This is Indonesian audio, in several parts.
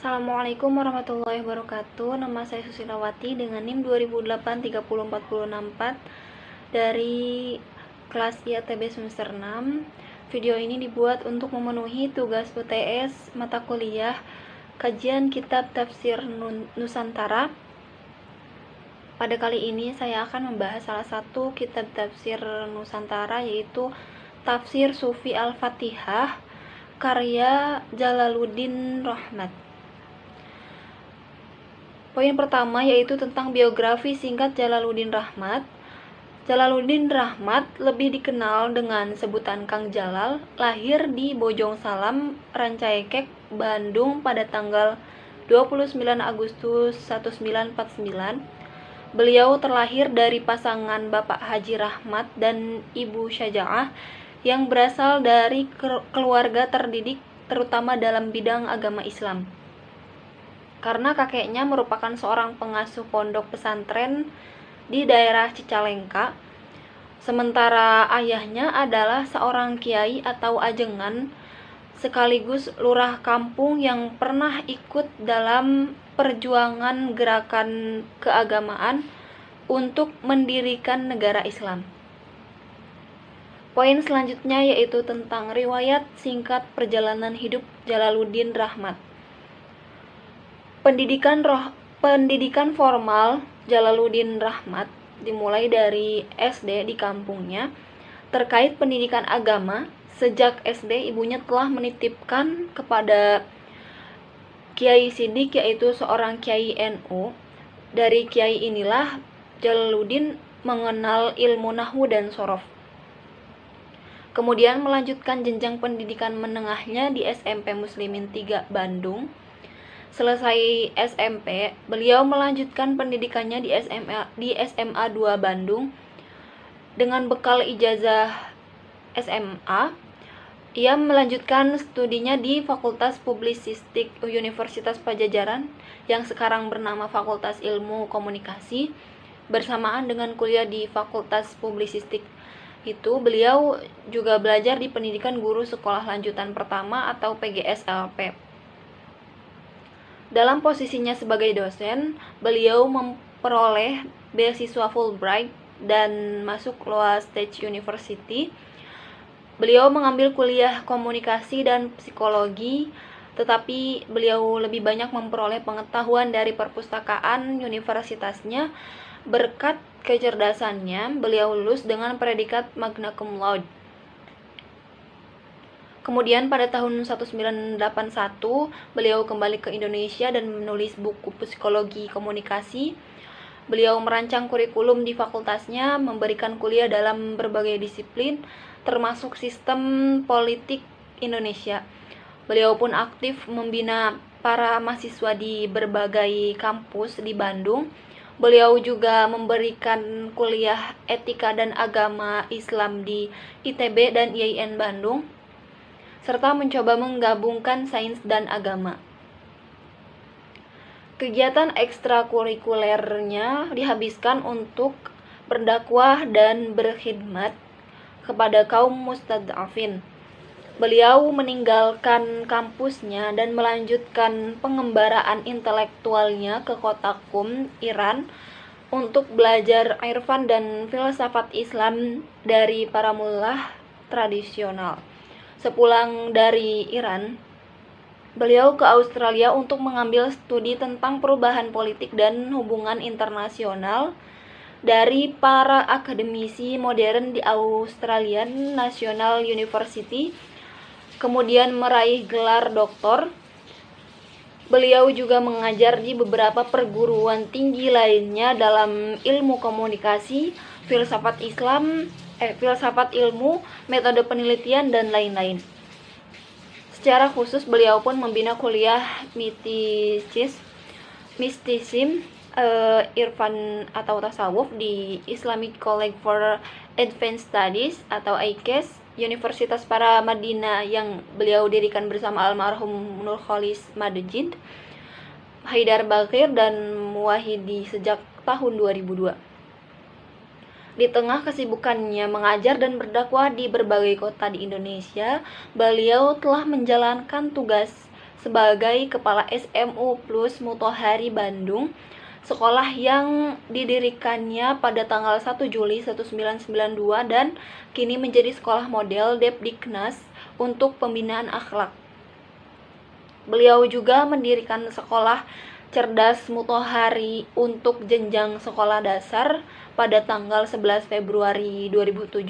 Assalamualaikum warahmatullahi wabarakatuh. Nama saya Susilawati dengan NIM 2008 3040644 dari kelas IATB semester 6. Video ini dibuat untuk memenuhi tugas UTS mata kuliah Kajian Kitab Tafsir Nusantara. Pada kali ini saya akan membahas salah satu kitab tafsir Nusantara, yaitu Tafsir Sufi Al-Fatihah karya Jalaluddin Rahmat. Poin pertama yaitu tentang biografi singkat Jalaluddin Rahmat. Jalaluddin Rahmat lebih dikenal dengan sebutan Kang Jalal, lahir di Bojong Salam, Rancaikek, Bandung pada tanggal 29 Agustus 1949. Beliau terlahir dari pasangan Bapak Haji Rahmat dan Ibu Syaja'ah yang berasal dari keluarga terdidik terutama dalam bidang agama Islam. Karena kakeknya merupakan seorang pengasuh pondok pesantren di daerah Cicalengka, sementara ayahnya adalah seorang kiai atau ajengan sekaligus lurah kampung yang pernah ikut dalam perjuangan gerakan keagamaan untuk mendirikan negara Islam. Poin selanjutnya yaitu tentang riwayat singkat perjalanan hidup Jalaluddin Rahmat. Pendidikan formal Jalaluddin Rahmat dimulai dari SD di kampungnya. Terkait pendidikan agama, sejak SD ibunya telah menitipkan kepada Kiai Sidik, yaitu seorang Kiai NU. Dari Kiai inilah Jalaluddin mengenal ilmu nahwu dan shorof. Kemudian melanjutkan jenjang pendidikan menengahnya di SMP Muslimin 3 Bandung. Selesai SMP, beliau melanjutkan pendidikannya di SMA 2 Bandung. Dengan bekal ijazah SMA, ia melanjutkan studinya di Fakultas Publisistik Universitas Padjadjaran yang sekarang bernama Fakultas Ilmu Komunikasi. Bersamaan dengan kuliah di Fakultas Publisistik itu, beliau juga belajar di pendidikan guru sekolah lanjutan pertama atau PGSLP. Dalam posisinya sebagai dosen, beliau memperoleh beasiswa Fulbright dan masuk Iowa State University. Beliau mengambil kuliah komunikasi dan psikologi, tetapi beliau lebih banyak memperoleh pengetahuan dari perpustakaan universitasnya. Berkat kecerdasannya, beliau lulus dengan predikat magna cum laude. Kemudian pada tahun 1981, beliau kembali ke Indonesia dan menulis buku psikologi komunikasi. Beliau merancang kurikulum di fakultasnya, memberikan kuliah dalam berbagai disiplin, termasuk sistem politik Indonesia. Beliau pun aktif membina para mahasiswa di berbagai kampus di Bandung. Beliau juga memberikan kuliah etika dan agama Islam di ITB dan IAIN Bandung, serta mencoba menggabungkan sains dan agama. Kegiatan ekstrakurikulernya dihabiskan untuk berdakwah dan berkhidmat kepada kaum mustad'afin. Beliau meninggalkan kampusnya dan melanjutkan pengembaraan intelektualnya ke kota Qum, Iran, untuk belajar irfan dan filsafat Islam dari para mullah tradisional. Sepulang dari Iran, beliau ke Australia untuk mengambil studi tentang perubahan politik dan hubungan internasional dari para akademisi modern di Australian National University. Kemudian meraih gelar doktor. Beliau juga mengajar di beberapa perguruan tinggi lainnya dalam ilmu komunikasi, filsafat ilmu, metode penelitian, dan lain-lain. Secara khusus, beliau pun membina kuliah mistisism, irfan atau tasawuf di Islamic College for Advanced Studies atau ICAS, Universitas Para Madinah, yang beliau dirikan bersama almarhum Nurkholis Madjid, Haidar Bakir, dan Muwahhidi sejak tahun 2002. Di tengah kesibukannya mengajar dan berdakwah di berbagai kota di Indonesia, beliau telah menjalankan tugas sebagai Kepala SMU Plus Muthohari Bandung, sekolah yang didirikannya pada tanggal 1 Juli 1992 dan kini menjadi sekolah model Depdiknas untuk pembinaan akhlak. Beliau juga mendirikan sekolah Cerdas Muthohari untuk jenjang sekolah dasar pada tanggal 11 Februari 2007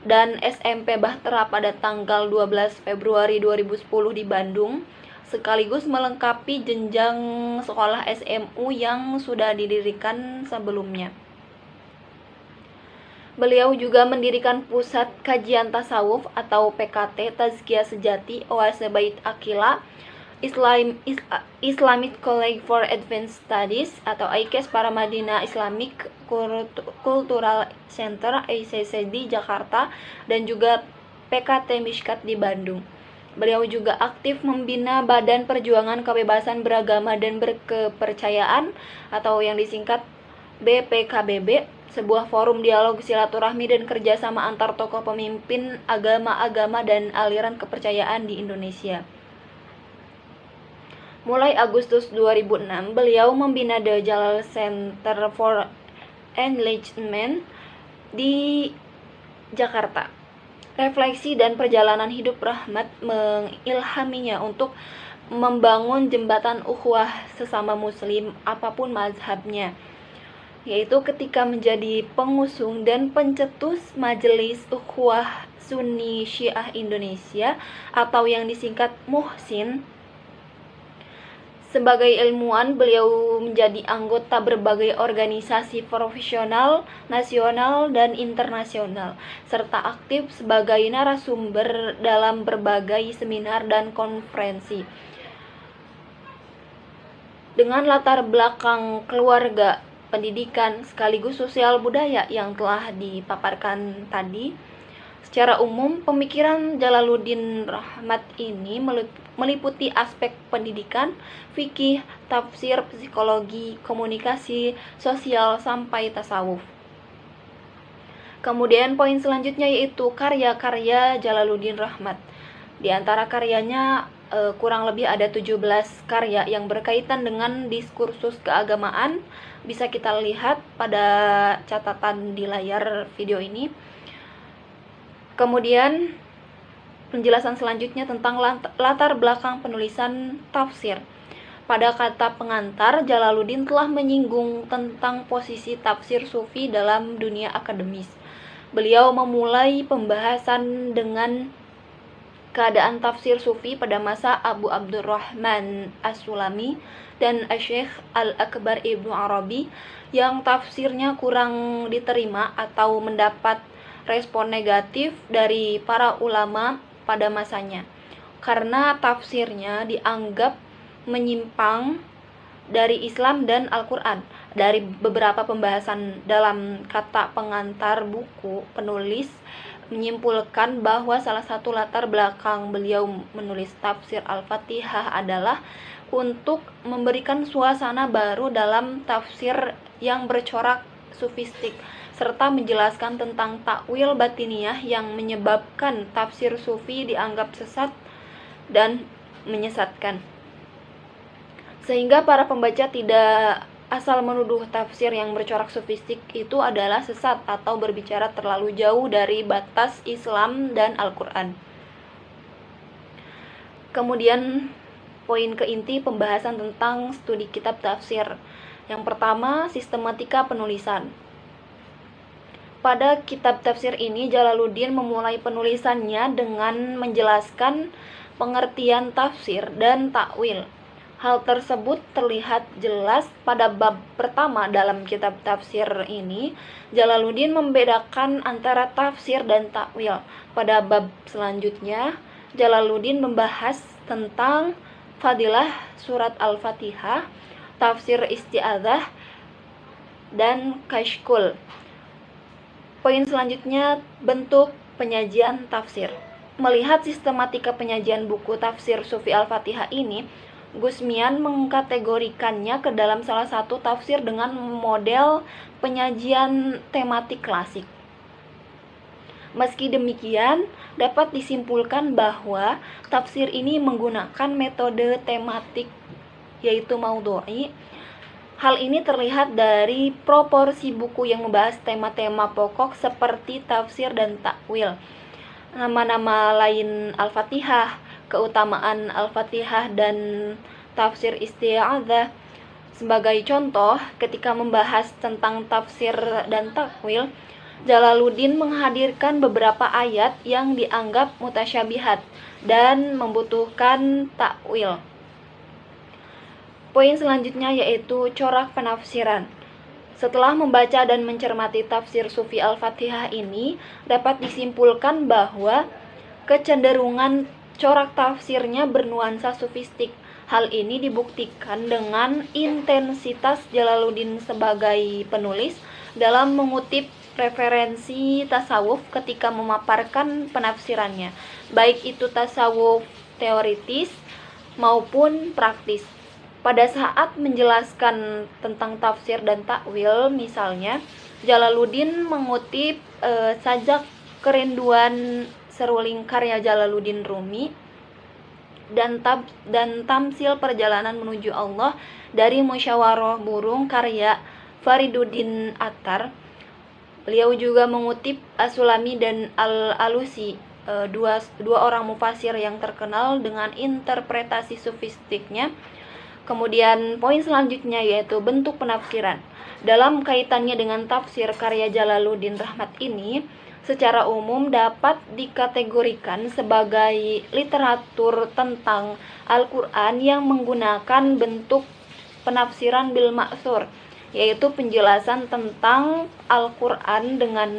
dan SMP Bahtera pada tanggal 12 Februari 2010 di Bandung, sekaligus melengkapi jenjang sekolah SMU yang sudah didirikan sebelumnya. Beliau juga mendirikan Pusat Kajian Tasawuf atau PKT Tazkiyah Sejati Oase Bait Akila, Islamic College for Advanced Studies atau IKES Paramadina Islamic Cultural Center ICC di Jakarta, dan juga PKT Mishkat di Bandung. Beliau juga aktif membina Badan Perjuangan Kebebasan Beragama dan Berkepercayaan atau yang disingkat BPKBB, sebuah forum dialog silaturahmi dan kerjasama antar tokoh pemimpin agama-agama dan aliran kepercayaan di Indonesia. Mulai Agustus 2006, beliau membina The Jalal Center for Enlightenment di Jakarta. Refleksi dan perjalanan hidup Rahmat mengilhaminya untuk membangun jembatan ukhuwah sesama muslim apapun mazhabnya, yaitu ketika menjadi pengusung dan pencetus Majelis Ukhuwah Sunni Syiah Indonesia atau yang disingkat Muhsin. Sebagai ilmuwan, beliau menjadi anggota berbagai organisasi profesional, nasional, dan internasional, serta aktif sebagai narasumber dalam berbagai seminar dan konferensi. Dengan latar belakang keluarga, pendidikan, sekaligus sosial budaya yang telah dipaparkan tadi, secara umum, pemikiran Jalaluddin Rahmat ini meliputi aspek pendidikan, fikih, tafsir, psikologi, komunikasi, sosial, sampai tasawuf. Kemudian poin selanjutnya yaitu karya-karya Jalaluddin Rahmat. Di antara karyanya kurang lebih ada 17 karya yang berkaitan dengan diskursus keagamaan. Bisa kita lihat pada catatan di layar video ini. Kemudian penjelasan selanjutnya tentang latar belakang penulisan tafsir. Pada kata pengantar, Jalaluddin telah menyinggung tentang posisi tafsir sufi dalam dunia akademis. Beliau memulai pembahasan dengan keadaan tafsir sufi pada masa Abu Abdurrahman As-Sulami dan Asy-Syaikh Al-Akbar Ibnu Arabi yang tafsirnya kurang diterima atau mendapat respon negatif dari para ulama pada masanya karena tafsirnya dianggap menyimpang dari Islam dan Al-Quran. Dari beberapa pembahasan dalam kata pengantar buku, penulis menyimpulkan bahwa salah satu latar belakang beliau menulis tafsir Al-Fatihah adalah untuk memberikan suasana baru dalam tafsir yang bercorak sufistik, serta menjelaskan tentang takwil batiniyah yang menyebabkan tafsir sufi dianggap sesat dan menyesatkan. Sehingga para pembaca tidak asal menuduh tafsir yang bercorak sufistik itu adalah sesat atau berbicara terlalu jauh dari batas Islam dan Al-Quran. Kemudian poin keinti pembahasan tentang studi kitab tafsir. Yang pertama, sistematika penulisan. Pada kitab tafsir ini, Jalaluddin memulai penulisannya dengan menjelaskan pengertian tafsir dan takwil. Hal tersebut terlihat jelas pada bab pertama dalam kitab tafsir ini. Jalaluddin membedakan antara tafsir dan takwil. Pada bab selanjutnya, Jalaluddin membahas tentang fadilah surat Al-Fatihah, tafsir isti'adzah, dan kashkul. Poin selanjutnya, bentuk penyajian tafsir. Melihat sistematika penyajian buku tafsir Sufi Al-Fatihah ini, Gusmian mengkategorikannya ke dalam salah satu tafsir dengan model penyajian tematik klasik. Meski demikian, dapat disimpulkan bahwa tafsir ini menggunakan metode tematik yaitu maudhu'i. Hal ini terlihat dari proporsi buku yang membahas tema-tema pokok seperti tafsir dan takwil. Nama-nama lain Al-Fatihah, keutamaan Al-Fatihah dan tafsir isti'adzah. Sebagai contoh, ketika membahas tentang tafsir dan takwil, Jalaluddin menghadirkan beberapa ayat yang dianggap mutasyabihat dan membutuhkan takwil. Poin selanjutnya yaitu corak penafsiran. Setelah membaca dan mencermati tafsir Sufi Al-Fatihah ini, dapat disimpulkan bahwa kecenderungan corak tafsirnya bernuansa sufistik. Hal ini dibuktikan dengan intensitas Jalaluddin sebagai penulis dalam mengutip referensi tasawuf ketika memaparkan penafsirannya, baik itu tasawuf teoritis maupun praktis. Pada saat menjelaskan tentang tafsir dan takwil, misalnya, Jalaluddin mengutip sajak kerinduan seruling karya Jalaluddin Rumi dan tamsil perjalanan menuju Allah dari Musyawarah Burung karya Fariduddin Attar. Beliau juga mengutip As-Sulami dan Al-Alusi, dua orang mufasir yang terkenal dengan interpretasi sufistiknya. Kemudian poin selanjutnya yaitu bentuk penafsiran. Dalam kaitannya dengan tafsir karya Jalaluddin Rahmat ini, secara umum dapat dikategorikan sebagai literatur tentang Al-Quran yang menggunakan bentuk penafsiran bil ma'thur, yaitu penjelasan tentang Al-Quran dengan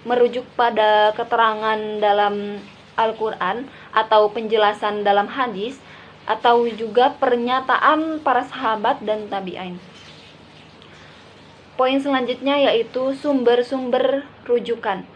merujuk pada keterangan dalam Al-Quran atau penjelasan dalam hadis, atau juga pernyataan para sahabat dan tabi'in. Poin selanjutnya yaitu sumber-sumber rujukan.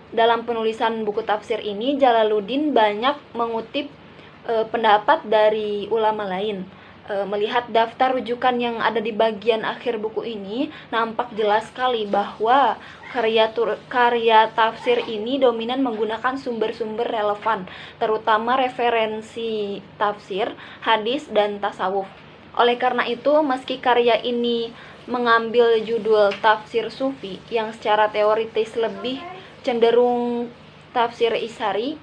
Dalam penulisan buku tafsir ini, Jalaluddin banyak mengutip pendapat dari ulama lain. Melihat daftar rujukan yang ada di bagian akhir buku ini, nampak jelas sekali bahwa karya tafsir ini dominan menggunakan sumber-sumber relevan, terutama referensi tafsir, hadis, dan tasawuf. Oleh karena itu, meski karya ini mengambil judul tafsir sufi yang secara teoritis lebih cenderung tafsir isari,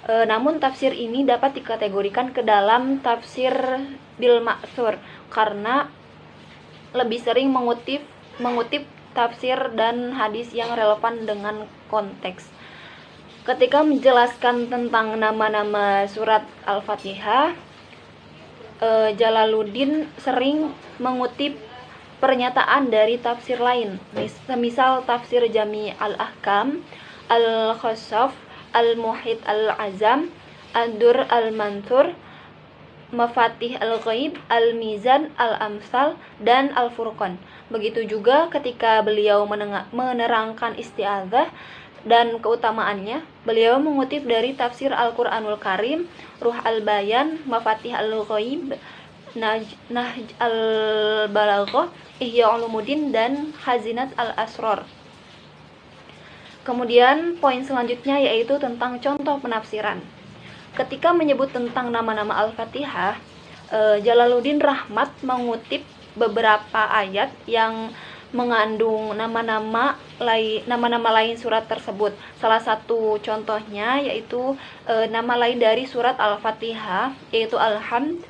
namun tafsir ini dapat dikategorikan ke dalam tafsir bil ma'thur karena lebih sering mengutip tafsir dan hadis yang relevan dengan konteks. Ketika menjelaskan tentang nama-nama surat Al-Fatihah, Jalaluddin sering mengutip pernyataan dari tafsir lain, misal tafsir Jami al-Ahkam, Al-Khassaf, Al-Muhit Al-Azam, Ad-Dur Al-Mansur, Mafatih Al-Ghaib, Al-Mizan, Al-Amsal, dan Al-Furqan. Begitu juga ketika beliau menerangkan isti'adzah dan keutamaannya, beliau mengutip dari tafsir Al-Quranul Karim, Ruh Al-Bayan, Mafatih Al-Ghaib, Nahj Al-Balaghah, Ihya Ulumuddin, dan Hazinat Al-Asrar. Kemudian poin selanjutnya yaitu tentang contoh penafsiran. Ketika menyebut tentang nama-nama Al-Fatihah, Jalaluddin Rahmat mengutip beberapa ayat yang mengandung nama-nama lain surat tersebut. Salah satu contohnya yaitu nama lain dari surat Al-Fatihah yaitu Alhamd.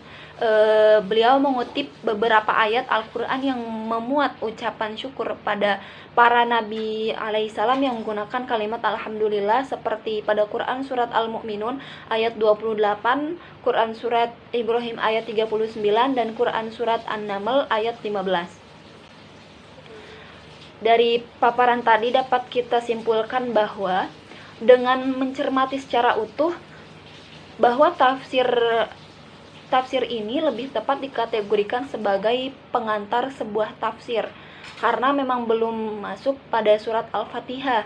Beliau mengutip beberapa ayat Al-Quran yang memuat ucapan syukur pada para nabi alaihissalam yang menggunakan kalimat Alhamdulillah, seperti pada Quran surat Al-Mu'minun ayat 28, Quran surat Ibrahim ayat 39, dan Quran surat An-Naml ayat 15. Dari paparan tadi dapat kita simpulkan bahwa dengan mencermati secara utuh bahwa tafsir ini lebih tepat dikategorikan sebagai pengantar sebuah tafsir karena memang belum masuk pada surat Al-Fatihah.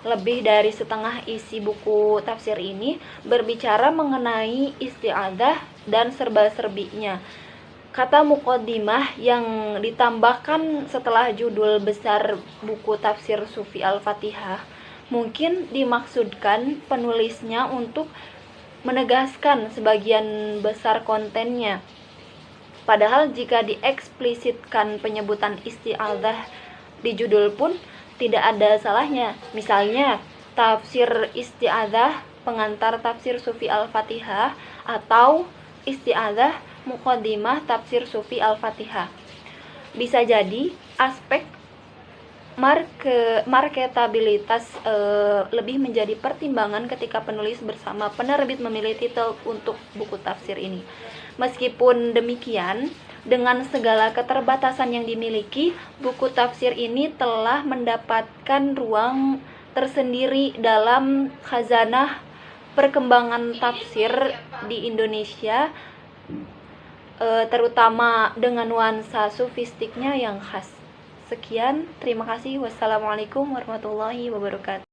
Lebih dari setengah isi buku tafsir ini berbicara mengenai isti'adzah dan serba-serbinya. Kata muqaddimah yang ditambahkan setelah judul besar buku tafsir Sufi Al-Fatihah Mungkin dimaksudkan penulisnya untuk menegaskan sebagian besar kontennya. Padahal jika dieksplisitkan penyebutan isti'adzah di judul pun tidak ada salahnya. Misalnya, tafsir isti'adzah pengantar tafsir Sufi Al-Fatihah atau isti'adzah muqaddimah tafsir Sufi Al-Fatihah. Bisa jadi aspek marketabilitas lebih menjadi pertimbangan ketika penulis bersama penerbit memilih titel untuk buku tafsir ini. Meskipun demikian, dengan segala keterbatasan yang dimiliki, buku tafsir ini telah mendapatkan ruang tersendiri dalam khazanah perkembangan tafsir di Indonesia, terutama dengan nuansa sufistiknya yang khas. Sekian, terima kasih. Wassalamualaikum warahmatullahi wabarakatuh.